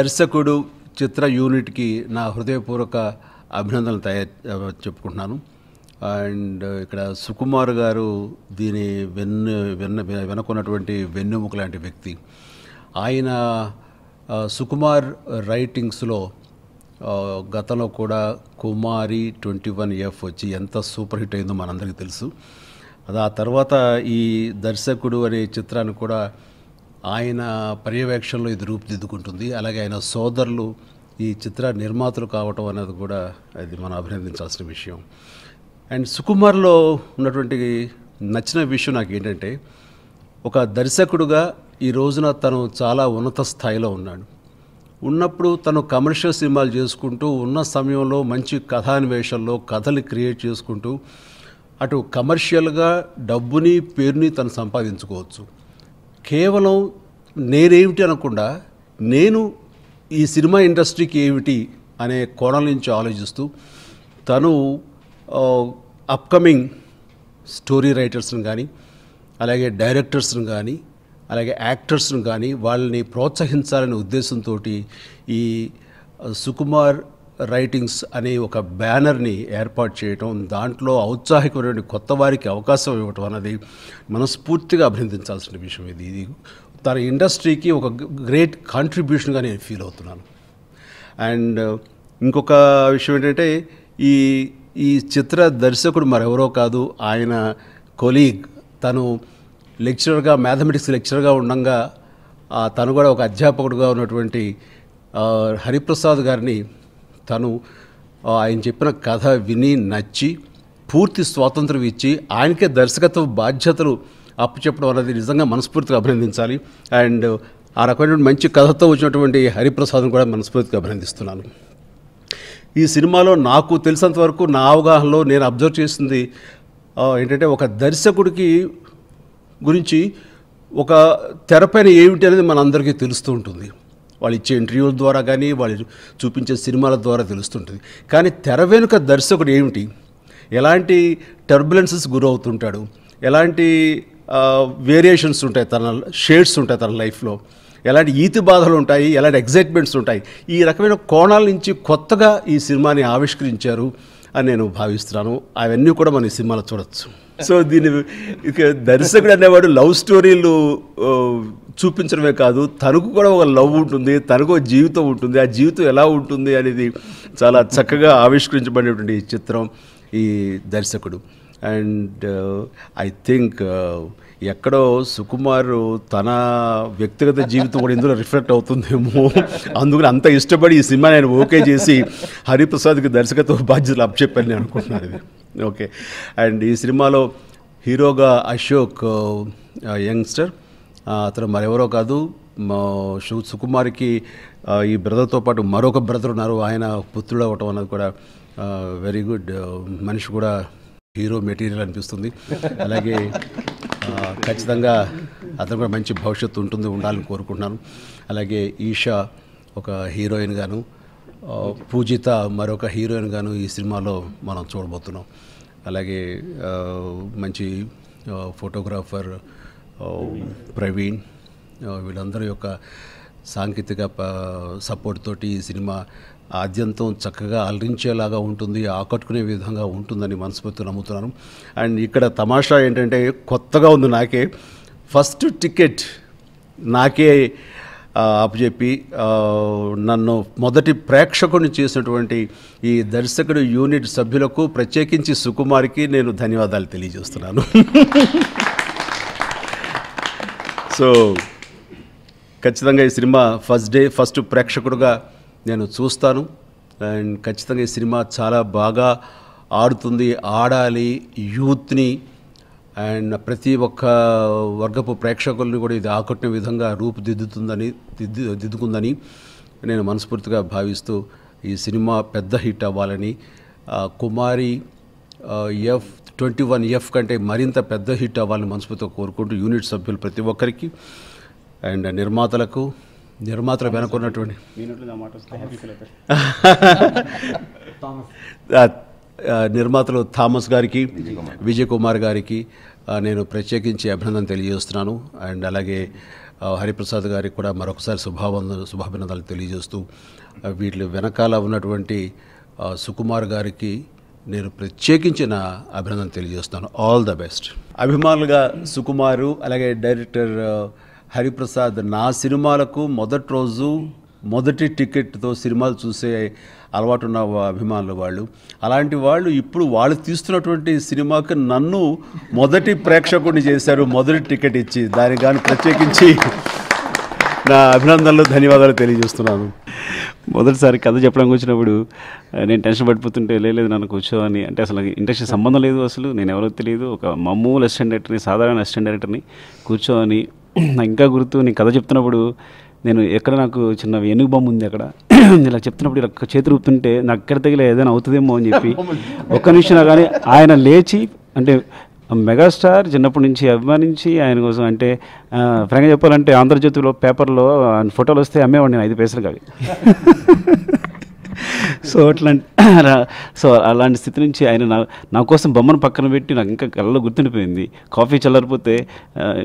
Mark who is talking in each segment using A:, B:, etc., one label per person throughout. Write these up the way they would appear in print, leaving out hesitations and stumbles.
A: దర్శకుడు చిత్ర యూనిట్కి నా హృదయపూర్వక అభినందనలు చెప్పుకుంటున్నాను. అండ్ ఇక్కడ సుకుమార్ గారు దీని వెనుకున్నటువంటి వెన్నెముక లాంటి వ్యక్తి. ఆయన సుకుమార్ రైటింగ్స్లో గతంలో కూడా కుమారి 21F వచ్చి ఎంత సూపర్ హిట్ అయిందో మనందరికీ తెలుసు. అది ఆ తర్వాత ఈ దర్శకుడు అనే చిత్రాన్ని కూడా ఆయన పర్యవేక్షణలో ఇది రూపుదిద్దుకుంటుంది. అలాగే ఆయన సోదరులు ఈ చిత్ర నిర్మాతలు కావటం అనేది కూడా అది మనం అభినందించాల్సిన విషయం. అండ్ సుకుమార్లో ఉన్నటువంటి నచ్చిన విషయం నాకు ఏంటంటే, ఒక దర్శకుడుగా ఈ రోజున తను చాలా ఉన్నత స్థాయిలో ఉన్నాడు. ఉన్నప్పుడు తను కమర్షియల్ సినిమాలు చేసుకుంటూ ఉన్న సమయంలో మంచి కథాన్వేషణలో కథలు క్రియేట్ చేసుకుంటూ అటు కమర్షియల్గా డబ్బుని పేరుని తను సంపాదించుకోవచ్చు. కేవలం నేనేమిటి అనకుండా నేను ఈ సినిమా ఇండస్ట్రీకి ఏమిటి అనే కోణం నుంచి ఆలోచిస్తూ తను అప్కమింగ్ స్టోరీ రైటర్స్ని కానీ, అలాగే డైరెక్టర్స్ని కానీ, అలాగే యాక్టర్స్ని కానీ వాళ్ళని ప్రోత్సహించాలనే ఉద్దేశంతో ఈ సుకుమార్ రైటింగ్స్ అనే ఒక బ్యానర్ని ఏర్పాటు చేయటం, దాంట్లో ఔత్సాహికమైన కొత్త వారికి అవకాశం ఇవ్వటం అన్నది మనస్ఫూర్తిగా అభినందించాల్సిన విషయం. ఇది తన ఇండస్ట్రీకి ఒక గ్రేట్ కాంట్రిబ్యూషన్గా నేను ఫీల్ అవుతున్నాను. అండ్ ఇంకొక విషయం ఏంటంటే, ఈ చిత్ర దర్శకుడు మరెవరో కాదు, ఆయన కొలీగ్. తను లెక్చరర్గా, మ్యాథమెటిక్స్ లెక్చరర్గా ఉండగా తను కూడా ఒక అధ్యాపకుడుగా ఉన్నటువంటి హరిప్రసాద్ గారిని తను ఆయన చెప్పిన కథ విని నచ్చి పూర్తి స్వాతంత్రం ఇచ్చి ఆయనకే దర్శకత్వ బాధ్యతలు అప్పచెప్పడం అనేది నిజంగా మనస్ఫూర్తిగా అభినందించాలి. అండ్ ఆ రకమైన మంచి కథతో వచ్చినటువంటి హరిప్రసాద్ను కూడా మనస్ఫూర్తిగా అభినందిస్తున్నాను. ఈ సినిమాలో నాకు తెలిసినంత వరకు నా అవగాహనలో నేను అబ్జర్వ్ చేసింది ఏంటంటే, ఒక దర్శకుడికి గురించి ఒక తెరపైన ఏమిటి అనేది మనందరికీ తెలుస్తూ ఉంటుంది. వాళ్ళు ఇచ్చే ఇంటర్వ్యూల ద్వారా కానీ, వాళ్ళు చూపించే సినిమాల ద్వారా తెలుస్తుంటుంది. కానీ తెర వెనుక దర్శకుడు ఏమిటి, ఎలాంటి టర్బులెన్సెస్ గురవుతుంటాడు, ఎలాంటి వేరియేషన్స్ ఉంటాయి, తన షేడ్స్ ఉంటాయి తన లైఫ్లో, ఎలాంటి ఈతి బాధలు ఉంటాయి, ఎలాంటి ఎగ్జైట్మెంట్స్ ఉంటాయి, ఈ రకమైన కోణాల నుంచి కొత్తగా ఈ సినిమాని ఆవిష్కరించారు అని నేను భావిస్తున్నాను. అవన్నీ కూడా మనం ఈ సినిమాలో చూడొచ్చు. సో దీని దర్శకుడు అనేవాడు లవ్ స్టోరీలు చూపించడమే కాదు, తనకు కూడా ఒక లవ్ ఉంటుంది, తనకు ఒక జీవితం ఉంటుంది. ఆ జీవితం ఎలా ఉంటుంది అనేది చాలా చక్కగా ఆవిష్కరించబడినటువంటి చిత్రం ఈ దర్శకుడు. అండ్ ఐ థింక్ ఎక్కడో సుకుమార్ తన వ్యక్తిగత జీవితం కూడా ఇందులో రిఫ్లెక్ట్ అవుతుందేమో, అందుకని అంత ఇష్టపడి ఈ సినిమా నేను ఓకే చేసి హరిప్రసాద్కి దర్శకత్వ బాధ్యతలు అప్పచెప్పాను నేను అనుకుంటున్నాను. ఇది ఓకే. అండ్ ఈ సినిమాలో హీరోగా అశోక్ యంగ్స్టర్, అతను మరెవరో కాదు, సుకుమార్కి ఈ బ్రదర్తో పాటు మరొక బ్రదర్ ఉన్నారు, ఆయన పుత్రుడు అవ్వటం అన్నది కూడా వెరీ గుడ్. మనిషి కూడా హీరో మెటీరియల్ అనిపిస్తుంది. అలాగే ఖచ్చితంగా అతను కూడా మంచి భవిష్యత్తు ఉండాలని కోరుకుంటున్నాను. అలాగే ఈషా ఒక హీరోయిన్ గాను, పూజిత మరొక హీరోయిన్ గాను ఈ సినిమాలో మనం చూడబోతున్నాం. అలాగే మంచి ఫోటోగ్రాఫర్ ప్రవీణ్, వీళ్ళందరి యొక్క సాంకేతిక సపోర్ట్ తోటి ఈ సినిమా ఆద్యంతం చక్కగా అలరించేలాగా ఉంటుంది, ఆకట్టుకునే విధంగా ఉంటుందని మనస్ఫూర్తిగా నమ్ముతున్నాను. అండ్ ఇక్కడ తమాషా ఏంటంటే, కొత్తగా ఉంది నాకే, ఫస్ట్ టికెట్ నాకే అప్పచెప్పి నన్ను మొదటి ప్రేక్షకుని చేసినటువంటి ఈ దర్శకుడు యూనిట్ సభ్యులకు, ప్రత్యేకించి సుకుమార్కి నేను ధన్యవాదాలు తెలియజేస్తున్నాను. సో ఖచ్చితంగా ఈ సినిమా ఫస్ట్ ప్రేక్షకుడుగా నేను చూస్తాను. అండ్ ఖచ్చితంగా ఈ సినిమా చాలా బాగా ఆడుతుంది, ఆడాలి, యూత్ని అండ్ ప్రతి ఒక్క వర్గపు ప్రేక్షకుల్ని కూడా ఇది ఆకట్టుకునే విధంగా దిద్దుకుందని నేను మనస్ఫూర్తిగా భావిస్తూ ఈ సినిమా పెద్ద హిట్ అవ్వాలని, కుమారి 21F కంటే మరింత పెద్ద హిట్ అవ్వాలని మనస్ఫూర్తిగా కోరుకుంటూ యూనిట్ సభ్యులు ప్రతి ఒక్కరికి అండ్ నిర్మాతలు వెనుకున్నటువంటి నిర్మాతలు థామస్ గారికి, విజయ్ కుమార్ గారికి నేను ప్రత్యేకించి అభినందన తెలియజేస్తున్నాను. అండ్ అలాగే హరిప్రసాద్ గారికి కూడా మరొకసారి శుభాభినందనలు తెలియజేస్తూ వీటి వెనకాల ఉన్నటువంటి సుకుమార్ గారికి నేను ప్రత్యేకించిన అభినందన తెలియజేస్తాను. All the best. అభిమానులుగా సుకుమారు అలాగే డైరెక్టర్ హరిప్రసాద్ నా సినిమాలకు మొదటి రోజు మొదటి టికెట్తో సినిమాలు చూసే అలవాటు ఉన్న అభిమానులు వాళ్ళు. అలాంటి వాళ్ళు ఇప్పుడు వాళ్ళు తీస్తున్నటువంటి సినిమాకి నన్ను మొదటి ప్రేక్షకుడిని చేశారు, మొదటి టికెట్ ఇచ్చి. దానికి కానీ ప్రత్యేకించి నా అభినందనలు ధన్యవాదాలు తెలియజేస్తున్నాను.
B: మొదటిసారి కథ చెప్పడానికి వచ్చినప్పుడు నేను టెన్షన్ పడిపోతుంటే లేదు నన్ను కూర్చోని అంటే అసలు ఇండస్ట్రీ సంబంధం లేదు, అసలు నేను ఎవరో తెలియదు, ఒక మామూలు అసిస్టెంట్ డైరెక్టర్ని, సాధారణ అసిస్టెంట్ డైరెక్టర్ని కూర్చోని ఇంకా గుర్తు. నేను కథ చెప్తున్నప్పుడు నేను ఎక్కడ నాకు చిన్న ఏనుగు బొమ్మ ఉంది అక్కడ ఇలా చెప్తున్నప్పుడు ఇలా చేతులు ఊపుతుంటే నాకు ఎక్కడ తగిలే ఏదైనా అవుతుందేమో అని చెప్పి ఒక్క నిమిషం కానీ ఆయన లేచి అంటే మెగాస్టార్ చిన్నప్పటి నుంచి అభిమానించి ఆయన కోసం అంటే ఫ్రాంక్గా చెప్పాలంటే ఆంధ్రజ్యోతిలో పేపర్లో ఫోటోలు వస్తే అమ్మేవాడిని నేను 5 పైసలు కావి. సో అలాంటి స్థితి నుంచి ఆయన నా కోసం బొమ్మను పక్కన పెట్టి నాకు ఇంకా కళ్ళలో గుర్తుండిపోయింది. కాఫీ చల్లారిపోతే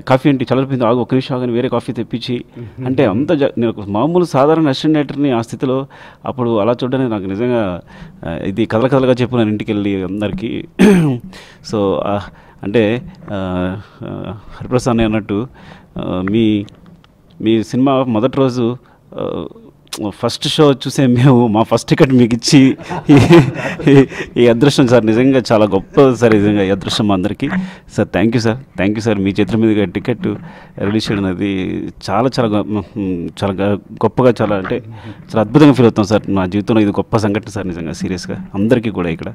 B: కాఫీ అంటే చల్లారిపోయింది, ఆగు 1 నిమిషం ఆగని వేరే కాఫీ తెప్పించి అంటే అంత నేను ఒక మామూలు సాధారణ అసిస్టెంట్ డైరెక్టర్ని ఆ స్థితిలో అప్పుడు అలా చూడడానికి నాకు నిజంగా ఇది కథలుగా చెప్పినాను ఇంటికి వెళ్ళి అందరికీ. సో అంటే హరిప్రసాద్ అన్నట్టు మీ సినిమా మొదటి రోజు ఫస్ట్ షో చూసే మేము మా ఫస్ట్ టికెట్ మీకు ఇచ్చి ఈ అదృష్టం సార్ నిజంగా చాలా గొప్ప సార్, నిజంగా ఈ అదృష్టం అందరికీ సార్. Thank you sir. మీ చేతుల మీదుగా టికెట్ రిలీజ్ చేయడం అది చాలా చాలా చాలా గొప్పగా చాలా అంటే చాలా అద్భుతంగా ఫీల్ అవుతాం సార్. నా జీవితంలో ఇది గొప్ప సంఘటన సార్ నిజంగా, సీరియస్గా అందరికీ కూడా ఇక్కడ